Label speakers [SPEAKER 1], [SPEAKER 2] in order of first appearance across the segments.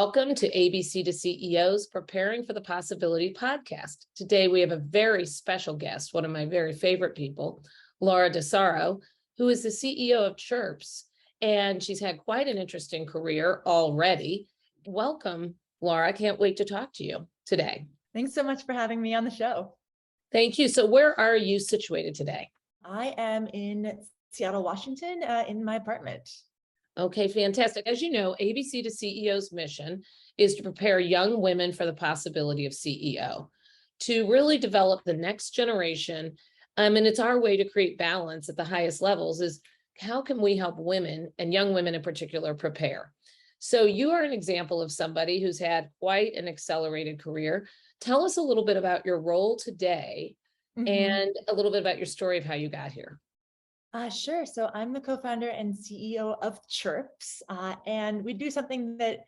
[SPEAKER 1] Welcome to ABC to CEOs Preparing for the Possibility podcast. Today, we have a very special guest, one of my very favorite people, LauraD'Asaro, who is the CEO of Chirps, and she's had quite an interesting career already. Welcome, Laura. I can't wait to talk to you today.
[SPEAKER 2] Thanks so much for having me on the show.
[SPEAKER 1] Thank you. So where are you situated today?
[SPEAKER 2] I am in Seattle, Washington, in my apartment.
[SPEAKER 1] Okay, fantastic. As you know, ABC to CEO's mission is to prepare young women for the possibility of CEO, to really develop the next generation. And it's our way to create balance at the highest levels is how can we help women and young women in particular prepare? So you are an example of somebody who's had quite an accelerated career. Tell us a little bit about your role today and a little bit about your story of how you got here.
[SPEAKER 2] Sure. So I'm the co-founder and CEO of Chirps, and we do something that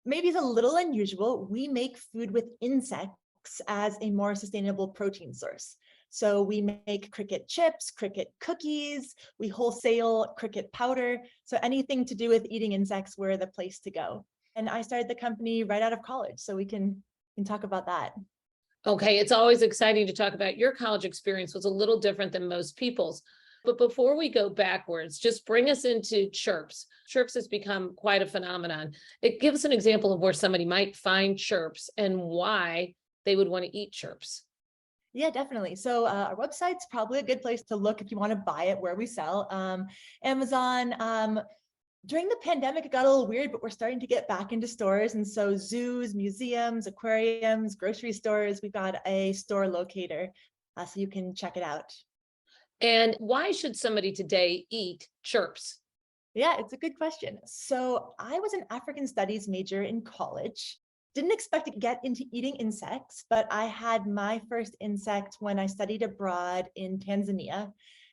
[SPEAKER 2] maybe is a little unusual. We make food with insects as a more sustainable protein source. So we make cricket chips, cricket cookies, we wholesale cricket powder. So anything to do with eating insects, we're the place to go. And I started the company right out of college, so we can talk about that.
[SPEAKER 1] Okay, it's always exciting to talk about your college experience was a little different than most people's. But before we go backwards, just bring us into Chirps. Chirps has become quite a phenomenon. It gives an example of where somebody might find Chirps and why they would want to eat Chirps.
[SPEAKER 2] Yeah, definitely. So our website's probably a good place to look if you want to buy it where we sell. Amazon, during the pandemic, it got a little weird, but we're starting to get back into stores. And so zoos, museums, aquariums, grocery stores, we've got a store locator, so you can check it out.
[SPEAKER 1] And why should somebody today eat Chirps?
[SPEAKER 2] Yeah, it's a good question. So I was an African studies major in college. Didn't expect to get into eating insects, but I had my first insect when I studied abroad in Tanzania.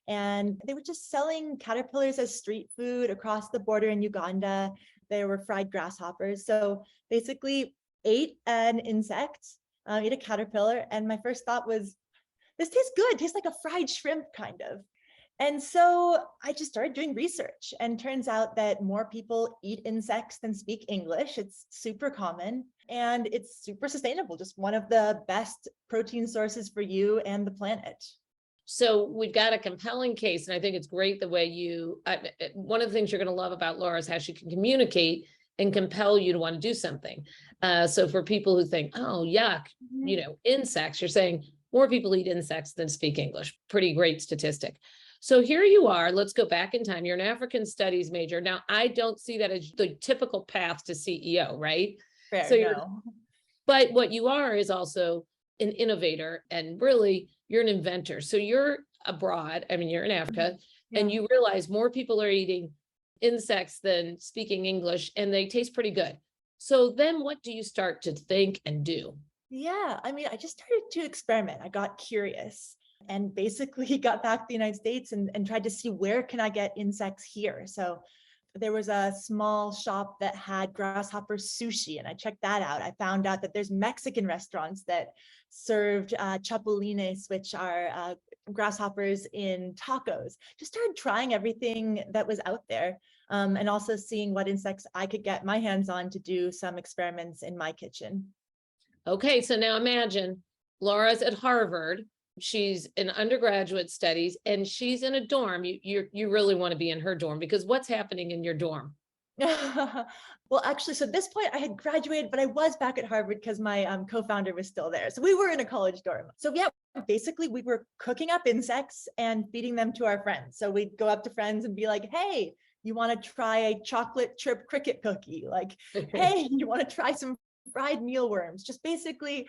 [SPEAKER 2] And they were just selling caterpillars as street food across the border in Uganda. They were fried grasshoppers. So basically ate an insect, ate a caterpillar. And my first thought was, this tastes good, tastes like a fried shrimp kind of. And so I just started doing research, and turns out that more people eat insects than speak English. It's super common and it's super sustainable, just one of the best protein sources for you and the planet.
[SPEAKER 1] So we've got a compelling case, and I think it's great the way one of the things you're going to love about Laura is how she can communicate and compel you to want to do something. So for people who think, oh, yuck, insects, you're saying more people eat insects than speak English. Pretty great statistic. So here you are. Let's go back in time. You're an African studies major. Now, I don't see that as the typical path to CEO, right?
[SPEAKER 2] Fair,
[SPEAKER 1] so
[SPEAKER 2] no.
[SPEAKER 1] But what you are is also an innovator, and really you're an inventor. So you're abroad. I mean, you're in Africa, and you realize more people are eating insects than speaking English, and they taste pretty good. So then what do you start to think and do?
[SPEAKER 2] Yeah, I mean, I just started to experiment. I got curious and basically got back to the United States and tried to see where can I get insects here. So there was a small shop that had grasshopper sushi, and I checked that out. I found out that there's Mexican restaurants that served chapulines, which are grasshoppers in tacos. Just started trying everything that was out there, and also seeing what insects I could get my hands on to do some experiments in my kitchen.
[SPEAKER 1] Okay, so now imagine Laura's at Harvard. She's in undergraduate studies, and she's in a dorm. You really want to be in her dorm, because what's happening in your dorm?
[SPEAKER 2] Well, actually, so at this point I had graduated, but I was back at Harvard because my co-founder was still there. So we were in a college dorm. So yeah, basically we were cooking up insects and feeding them to our friends. So we'd go up to friends and be like, hey, you want to try a chocolate chip cricket cookie? Like, hey, you want to try some fried mealworms? Just basically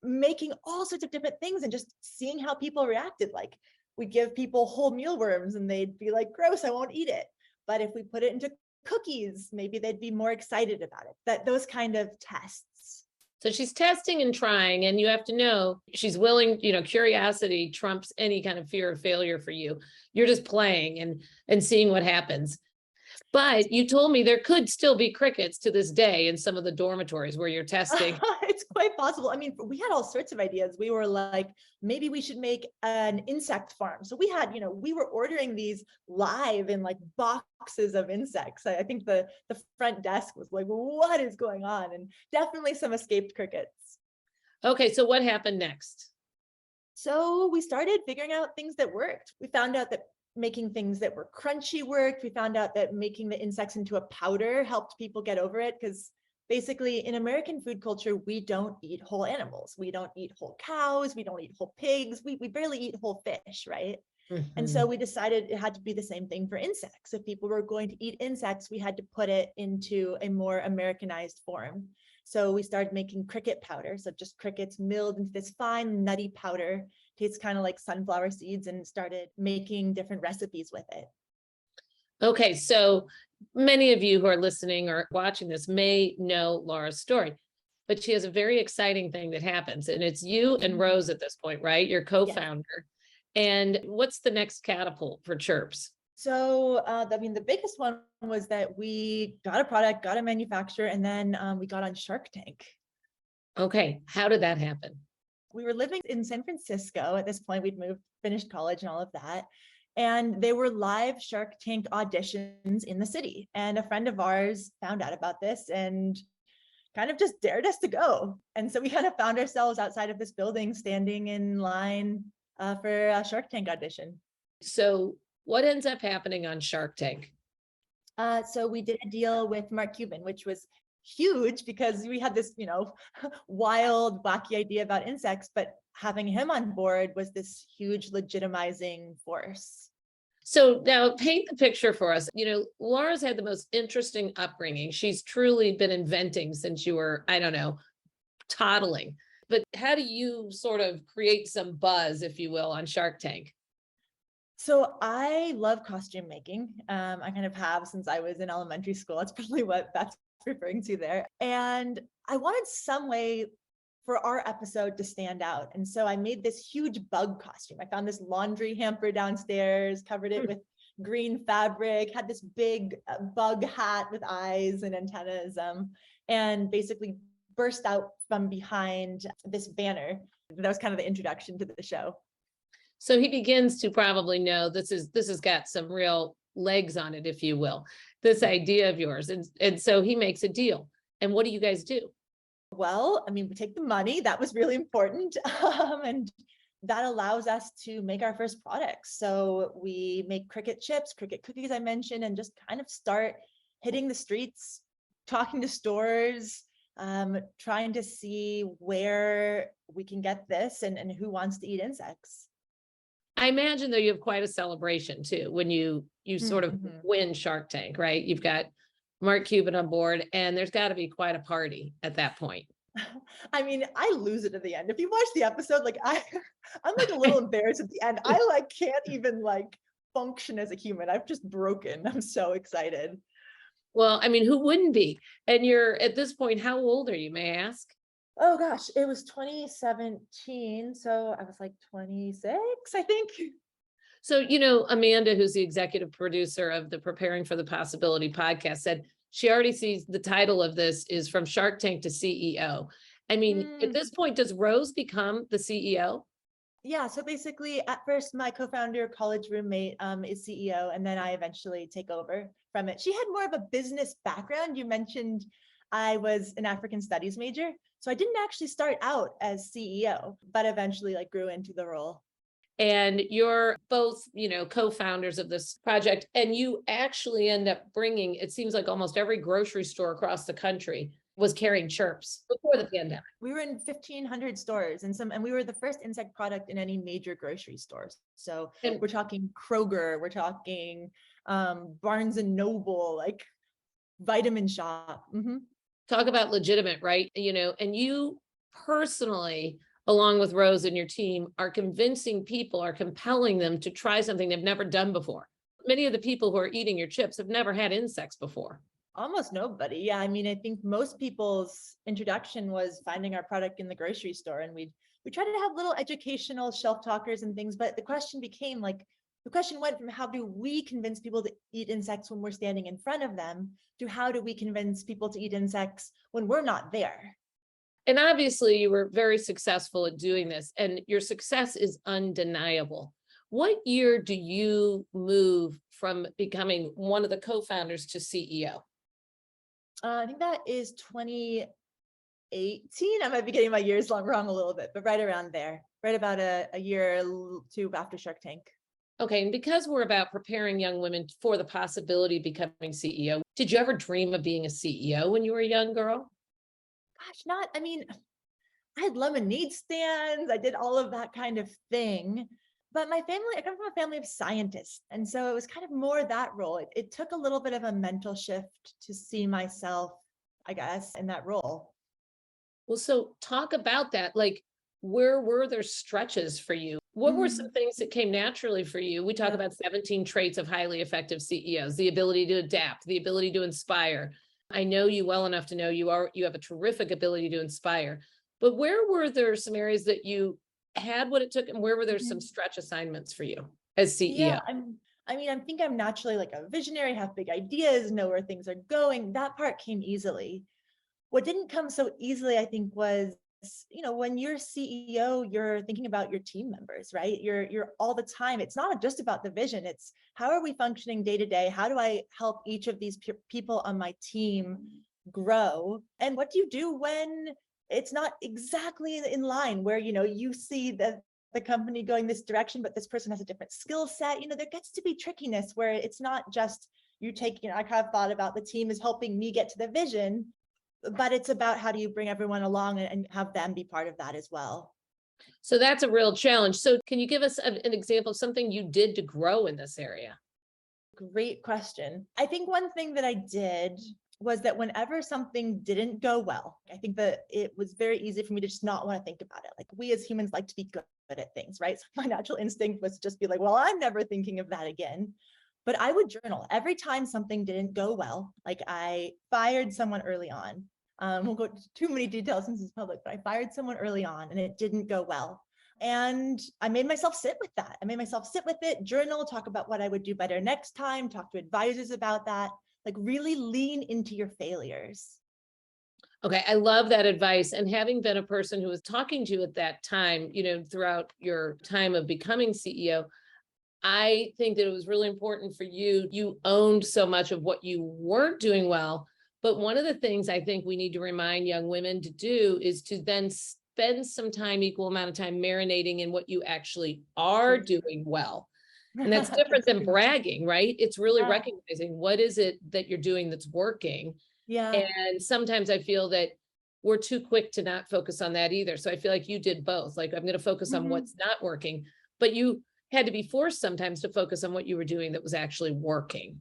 [SPEAKER 2] making all sorts of different things and just seeing how people reacted. Like, we give people whole mealworms and they'd be like, gross, I won't eat it. But if we put it into cookies, maybe they'd be more excited about it. Those kind of tests.
[SPEAKER 1] So she's testing and trying, and you have to know she's willing, curiosity trumps any kind of fear of failure for you. You're just playing and seeing what happens. But you told me there could still be crickets to this day in some of the dormitories where you're testing.
[SPEAKER 2] It's quite possible. I mean, we had all sorts of ideas. We were like, maybe we should make an insect farm. So we had, we were ordering these live in like boxes of insects. I think the front desk was like, what is going on? And definitely some escaped crickets.
[SPEAKER 1] Okay, so what happened next?
[SPEAKER 2] So we started figuring out things that worked. We found out that making things that were crunchy worked. We found out that making the insects into a powder helped people get over it, because basically in American food culture, we don't eat whole animals. We don't eat whole cows. We don't eat whole pigs. We barely eat whole fish, right? And so we decided it had to be the same thing for insects. If people were going to eat insects, we had to put it into a more Americanized form. So we started making cricket powder. So just crickets milled into this fine nutty powder, tastes kind of like sunflower seeds, and started making different recipes with it.
[SPEAKER 1] Okay, so many of you who are listening or watching this may know Laura's story, but she has a very exciting thing that happens, and it's you and Rose at this point, right? Your co-founder. Yes. And what's the next catapult for Chirps?
[SPEAKER 2] So, the biggest one was that we got a product, got a manufacturer, and then we got on Shark Tank.
[SPEAKER 1] Okay, how did that happen?
[SPEAKER 2] We were living in San Francisco at this point. We'd moved, finished college and all of that. And there were live Shark Tank auditions in the city. And a friend of ours found out about this and kind of just dared us to go. And so we kind of found ourselves outside of this building, standing in line for a Shark Tank audition.
[SPEAKER 1] So what ends up happening on Shark Tank?
[SPEAKER 2] So we did a deal with Mark Cuban, which was huge because we had this, wild, wacky idea about insects, but having him on board was this huge legitimizing force.
[SPEAKER 1] So now paint the picture for us. Laura's had the most interesting upbringing. She's truly been inventing since you were, I don't know, toddling. But how do you sort of create some buzz, if you will, on Shark Tank?
[SPEAKER 2] So I love costume making. I kind of have since I was in elementary school. That's probably what that's referring to there. And I wanted some way for our episode to stand out. And so I made this huge bug costume. I found this laundry hamper downstairs, covered it with green fabric, had this big bug hat with eyes and antennas, and basically burst out from behind this banner. That was kind of the introduction to the show.
[SPEAKER 1] So he begins to probably know this has got some real legs on it, if you will, this idea of yours. And so he makes a deal. And what do you guys do?
[SPEAKER 2] Well, we take the money. That was really important. And that allows us to make our first products. So we make cricket chips, cricket cookies, I mentioned, and just kind of start hitting the streets, talking to stores, trying to see where we can get this and who wants to eat insects.
[SPEAKER 1] I imagine though you have quite a celebration too when you sort of win Shark Tank, right? You've got Mark Cuban on board, and there's got to be quite a party at that point.
[SPEAKER 2] I lose it at the end. If you watch the episode, I'm like a little embarrassed at the end. I can't even function as a human. I've just broken. I'm so excited.
[SPEAKER 1] Well, who wouldn't be? And you're at this point, how old are you, may I ask?
[SPEAKER 2] Oh gosh, it was 2017. So I was 26, I think.
[SPEAKER 1] So, Amanda, who's the executive producer of the Preparing for the Possibility podcast, said she already sees the title of this is From Shark Tank to CEO. At this point, does Rose become the CEO?
[SPEAKER 2] Yeah, so basically at first my co-founder, college roommate, is CEO, and then I eventually take over from it. She had more of a business background. You mentioned I was an African studies major, so I didn't actually start out as CEO, but eventually grew into the role.
[SPEAKER 1] And you're both, co-founders of this project, and you actually end up bringing, it seems like almost every grocery store across the country was carrying Chirps before the pandemic.
[SPEAKER 2] We were in 1,500 stores and we were the first insect product in any major grocery stores. So we're talking Kroger, we're talking Barnes and Noble, Vitamin Shop. Mm-hmm.
[SPEAKER 1] Talk about legitimate, right? And you personally, along with Rose and your team, are convincing people, are compelling them to try something they've never done before. Many of the people who are eating your chips have never had insects before.
[SPEAKER 2] Almost nobody. Yeah, I think most people's introduction was finding our product in the grocery store, and we try to have little educational shelf talkers and things, but the question became the question went from how do we convince people to eat insects when we're standing in front of them to how do we convince people to eat insects when we're not there?
[SPEAKER 1] And obviously, you were very successful at doing this, and your success is undeniable. What year do you move from becoming one of the co-founders to CEO?
[SPEAKER 2] I think that is 2018. I might be getting my years wrong a little bit, but right around there, right about a year or two after Shark Tank.
[SPEAKER 1] Okay, and because we're about preparing young women for the possibility of becoming CEO, did you ever dream of being a CEO when you were a young girl?
[SPEAKER 2] Gosh, I had lemonade stands. I did all of that kind of thing. But I come from a family of scientists. And so it was kind of more that role. It took a little bit of a mental shift to see myself, I guess, in that role.
[SPEAKER 1] Well, so talk about that. Like, where were there stretches for you? What were some
[SPEAKER 2] Mhm.
[SPEAKER 1] things that came naturally for you? We talk
[SPEAKER 2] Yeah.
[SPEAKER 1] about 17 traits of highly effective CEOs, the ability to adapt, the ability to inspire. I know you well enough to know you have a terrific ability to inspire. But where were there some areas that you had what it took, and where were there some
[SPEAKER 2] Mhm.
[SPEAKER 1] stretch assignments for you as CEO?
[SPEAKER 2] Yeah, I think I'm naturally like a visionary, have big ideas, know where things are going. That part came easily. What didn't come so easily, I think, was, when you're CEO, you're thinking about your team members, right? You're all the time. It's not just about the vision. It's how are we functioning day to day? How do I help each of these people on my team grow? And what do you do when it's not exactly in line where, you see the company going this direction, but this person has a different skill set? There gets to be trickiness where it's not just you take, I kind of thought about the team as helping me get to the vision, but it's about how do you bring everyone along and have them be part of that as well.
[SPEAKER 1] So that's a real challenge. So can you give us an example of something you did to grow in this area?
[SPEAKER 2] Great question. I think one thing that I did was that whenever something didn't go well, I think that it was very easy for me to just not want to think about it. Like, we as humans like to be good at things, right? So my natural instinct was to just be like, well, I'm never thinking of that again. But I would journal every time something didn't go well. Like, I fired someone early on. Won't go into too many details since it's public, but I fired someone early on and it didn't go well. And I made myself sit with that. I made myself sit with it, journal, talk about what I would do better next time, talk to advisors about that, like really lean into your failures.
[SPEAKER 1] Okay, I love that advice. And having been a person who was talking to you at that time, throughout your time of becoming CEO, I think that it was really important for you. You owned so much of what you weren't doing well. But one of the things I think we need to remind young women to do is to then spend some time, equal amount of time, marinating in what you actually are
[SPEAKER 2] True.
[SPEAKER 1] doing well. And that's different
[SPEAKER 2] That's
[SPEAKER 1] than
[SPEAKER 2] true.
[SPEAKER 1] bragging, right? It's really
[SPEAKER 2] Yeah.
[SPEAKER 1] recognizing what is it that you're doing that's working.
[SPEAKER 2] Yeah.
[SPEAKER 1] And sometimes I feel that we're too quick to not focus on that either. So I feel like you did both. Like, I'm going to focus on
[SPEAKER 2] Mhm.
[SPEAKER 1] what's not working, but you had to be forced sometimes to focus on what you were doing that was actually working.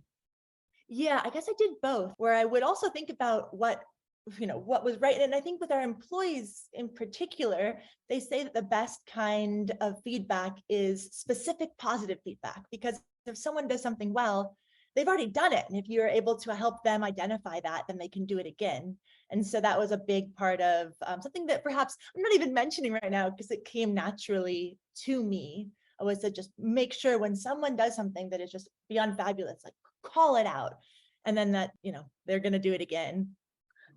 [SPEAKER 2] Yeah, I guess I did both, where I would also think about what was right. And I think with our employees in particular, they say that the best kind of feedback is specific positive feedback, because if someone does something well, they've already done it. And if you're able to help them identify that, then they can do it again. And so that was a big part of something that perhaps I'm not even mentioning right now because it came naturally to me, was to just make sure when someone does something that is just beyond fabulous, like call it out. And then that, they're going to do it again.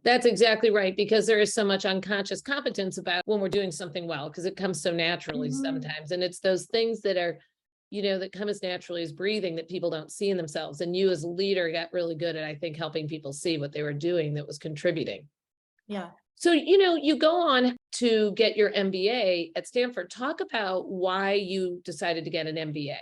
[SPEAKER 1] That's exactly right, because there is so much unconscious competence about when we're doing something well, because it comes so naturally
[SPEAKER 2] Mhm.
[SPEAKER 1] sometimes. And it's those things that are, that come as naturally as breathing that people don't see in themselves. And you as a leader got really good at, I think, helping people see what they were doing that was contributing.
[SPEAKER 2] Yeah.
[SPEAKER 1] So, you go on to get your MBA at Stanford. Talk about why you decided to get an MBA.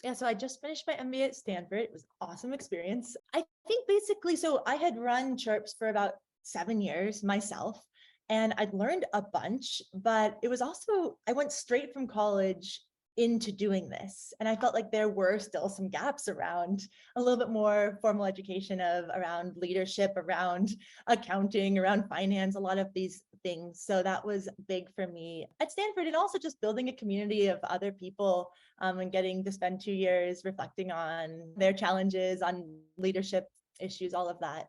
[SPEAKER 2] Yeah, so I just finished my MBA at Stanford. It was an awesome experience. I think basically, so I had run Chirps for about 7 years myself, and I'd learned a bunch, but it was also, I went straight from college into doing this. And I felt like there were still some gaps around a little bit more formal education around leadership, around accounting, around finance, a lot of these things. So that was big for me at Stanford, and also just building a community of other people, and getting to spend 2 years reflecting on their challenges, on leadership issues, all of that.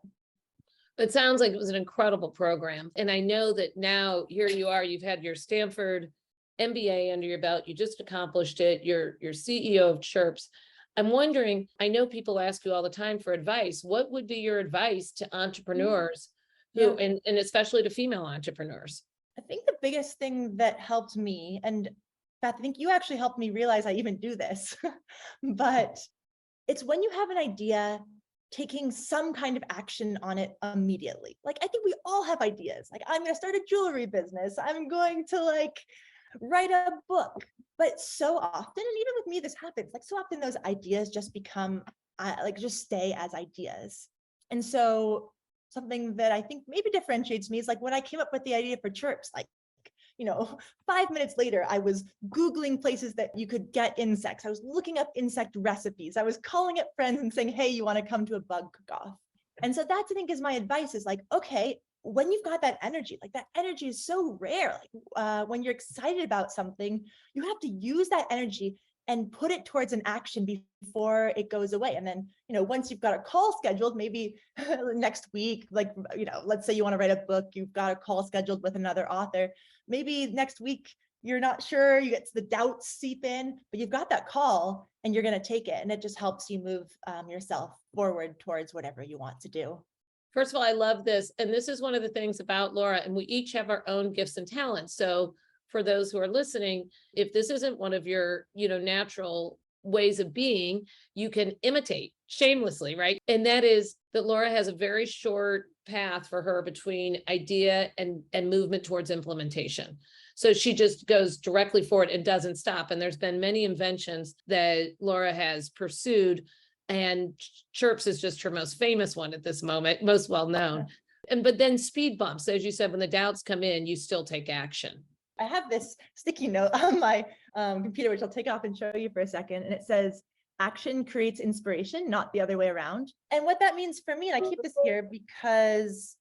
[SPEAKER 1] It sounds like it was an incredible program. And I know that now here you are, you've had your Stanford MBA under your belt. You just accomplished it. You're CEO of Chirps. I'm wondering, I know people ask you all the time for advice. What would be your advice to entrepreneurs
[SPEAKER 2] Yeah.
[SPEAKER 1] and especially to female entrepreneurs?
[SPEAKER 2] I think the biggest thing that helped me, and Beth, I think you actually helped me realize I even do this, but it's when you have an idea, taking some kind of action on it immediately. Like, I think we all have ideas. Like, I'm going to start a jewelry business. I'm going to like write a book. But so often, and even with me, this happens, like so often those ideas just become like just stay as ideas. And so something that I think maybe differentiates me is like when I came up with the idea for Chirps, like, 5 minutes later, I was Googling places that you could get insects. I was looking up insect recipes. I was calling up friends and saying, hey, you want to come to a bug cook-off? And so that's, I think, is my advice is like, okay, when you've got that energy, like that energy is so rare. Like when you're excited about something, you have to use that energy and put it towards an action before it goes away. And then, once you've got a call scheduled, maybe next week, like, let's say you want to write a book, you've got a call scheduled with another author. Maybe next week, you're not sure, you get the doubts seep in, but you've got that call and you're going to take it. And it just helps you move yourself forward towards whatever you want to do.
[SPEAKER 1] First of all, I love this. And this is one of the things about Laura, and we each have our own gifts and talents. So for those who are listening, if this isn't one of your, natural ways of being, you can imitate shamelessly, right? And that is that Laura has a very short path for her between idea and movement towards implementation. So she just goes directly for it and doesn't stop. And there's been many inventions that Laura has pursued, and Chirps is just her most famous one at this moment, most well known. But then speed bumps, as you said, when the doubts come in, you still take action.
[SPEAKER 2] I have this sticky note on my computer, which I'll take off and show you for a second. And it says, action creates inspiration, not the other way around. And what that means for me, and I keep this here because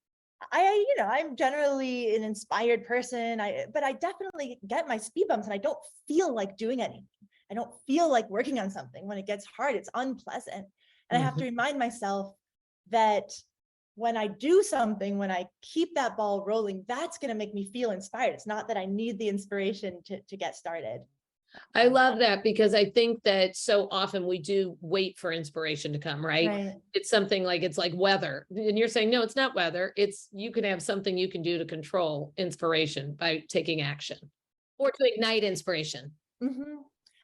[SPEAKER 2] I'm generally an inspired person, but I definitely get my speed bumps and I don't feel like doing anything. I don't feel like working on something. When it gets hard, it's unpleasant. And I have to remind myself that when I do something, when I keep that ball rolling, that's going to make me feel inspired. It's not that I need the inspiration to get started.
[SPEAKER 1] I love that, because I think that so often we do wait for inspiration to come, right? It's something like, it's like weather. And you're saying, no, it's not weather. It's, you can have something you can do to control inspiration by taking action or to ignite inspiration.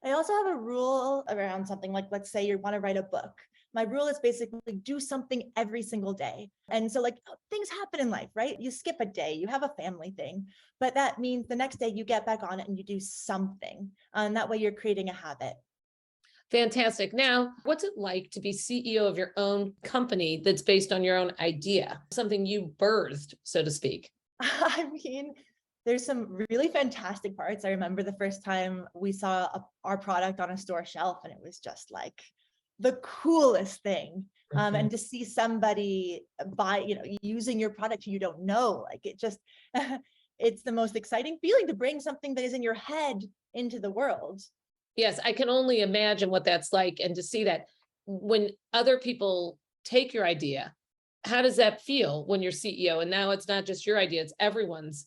[SPEAKER 2] I also have a rule around something like, let's say you want to write a book. My rule is basically do something every single day. And so like things happen in life, right? You skip a day, you have a family thing, but that means the next day you get back on it and you do something. And that way you're creating a habit.
[SPEAKER 1] Fantastic. Now, what's it like to be CEO of your own company that's based on your own idea, something you birthed, so to speak?
[SPEAKER 2] I mean, there's some really fantastic parts. I remember the first time we saw our product on a store shelf, and it was just like the coolest thing. And to see somebody buy, using your product you don't know, like it just, it's the most exciting feeling to bring something that is in your head into the world.
[SPEAKER 1] Yes, I can only imagine what that's like. And to see that when other people take your idea, how does that feel when you're CEO? And now it's not just your idea, it's everyone's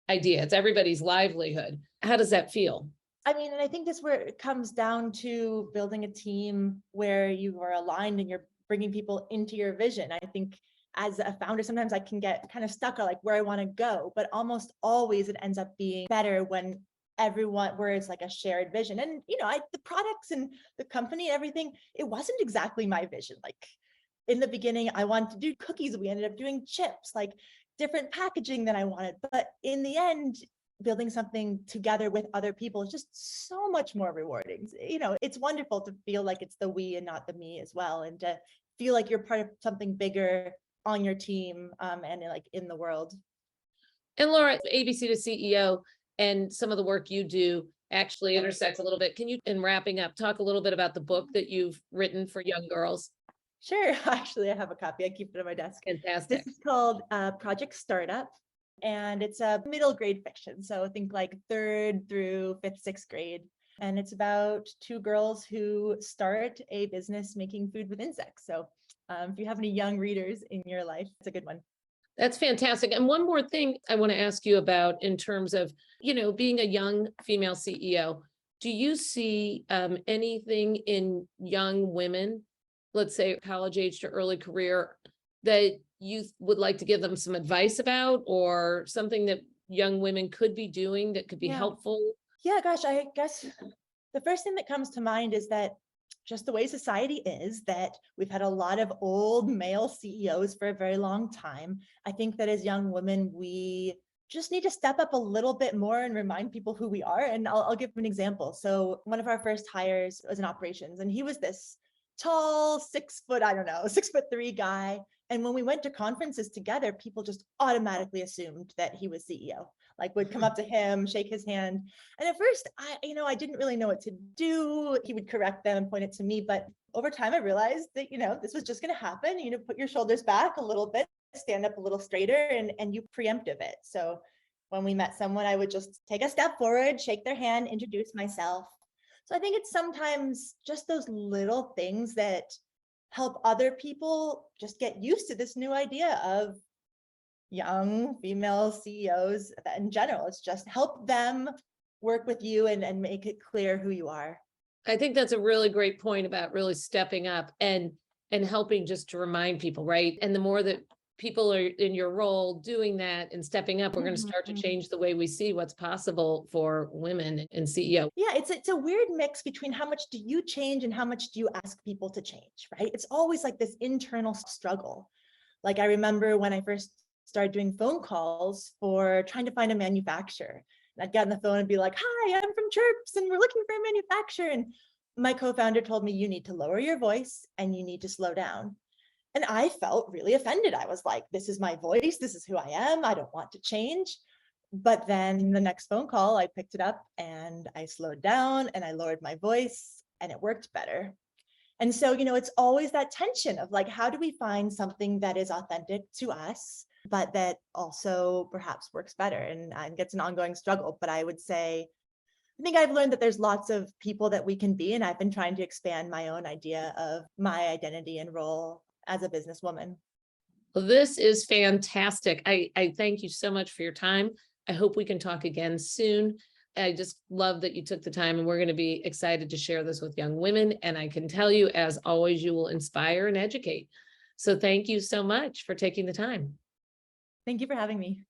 [SPEAKER 1] idea. It's everybody's livelihood. How does that feel?
[SPEAKER 2] I mean, and I think that's where it comes down to building a team where you are aligned and you're bringing people into your vision. I think as a founder, sometimes I can get kind of stuck on like where I want to go, but almost always it ends up being better when everyone, where it's like a shared vision. And, the products and the company, everything, it wasn't exactly my vision. Like in the beginning, I wanted to do cookies. We ended up doing chips, like different packaging than I wanted. But in the end, building something together with other people is just so much more rewarding. It's wonderful to feel like it's the we and not the me as well. And to feel like you're part of something bigger on your team and like in the world.
[SPEAKER 1] And Laura, ABC to CEO and some of the work you do actually intersects a little bit. Can you, in wrapping up, talk a little bit about the book that you've written for young girls?
[SPEAKER 2] Sure. Actually, I have a copy. I keep it on my desk.
[SPEAKER 1] Fantastic.
[SPEAKER 2] This is called Project Startup, and it's a middle grade fiction. So I think like 3rd through 5th, 6th grade. And it's about 2 girls who start a business making food with insects. So if you have any young readers in your life, it's a good one.
[SPEAKER 1] That's fantastic. And one more thing I want to ask you about in terms of, being a young female CEO, do you see anything in young women, let's say college age to early career, that you would like to give them some advice about, or something that young women could be doing that could be
[SPEAKER 2] Yeah.
[SPEAKER 1] helpful?
[SPEAKER 2] Yeah, gosh, I guess the first thing that comes to mind is that just the way society is, that we've had a lot of old male CEOs for a very long time. I think that as young women, we just need to step up a little bit more and remind people who we are. And I'll give an example. So one of our first hires was in operations, and he was this tall, 6 foot, I don't know, 6'3" guy. And when we went to conferences together, people just automatically assumed that he was CEO, like would come up to him, shake his hand. And at first, I didn't really know what to do. He would correct them and point it to me. But over time, I realized that, this was just going to happen. Put your shoulders back a little bit, stand up a little straighter, and you preemptive it. So when we met someone, I would just take a step forward, shake their hand, introduce myself. So I think it's sometimes just those little things that help other people just get used to this new idea of young female CEOs in general. It's just help them work with you and make it clear who you are.
[SPEAKER 1] I think that's a really great point about really stepping up and helping just to remind people, right? And the more that people are in your role doing that and stepping up, we're going to start to change the way we see what's possible for women in CEO.
[SPEAKER 2] Yeah, it's a weird mix between how much do you change and how much do you ask people to change, right? It's always like this internal struggle. Like I remember when I first started doing phone calls for trying to find a manufacturer. And I'd get on the phone and be like, "Hi, I'm from Chirps and we're looking for a manufacturer." And my co-founder told me, "You need to lower your voice and you need to slow down." And I felt really offended. I was like, "This is my voice. This is who I am. I don't want to change." But then the next phone call, I picked it up and I slowed down and I lowered my voice and it worked better. And so, it's always that tension of like, how do we find something that is authentic to us, but that also perhaps works better, and gets an ongoing struggle. But I would say, I think I've learned that there's lots of people that we can be, and I've been trying to expand my own idea of my identity and role as a businesswoman.
[SPEAKER 1] Well, this is fantastic. I thank you so much for your time. I hope we can talk again soon. I just love that you took the time, and we're going to be excited to share this with young women. And I can tell you, as always, you will inspire and educate. So thank you so much for taking the time.
[SPEAKER 2] Thank you for having me.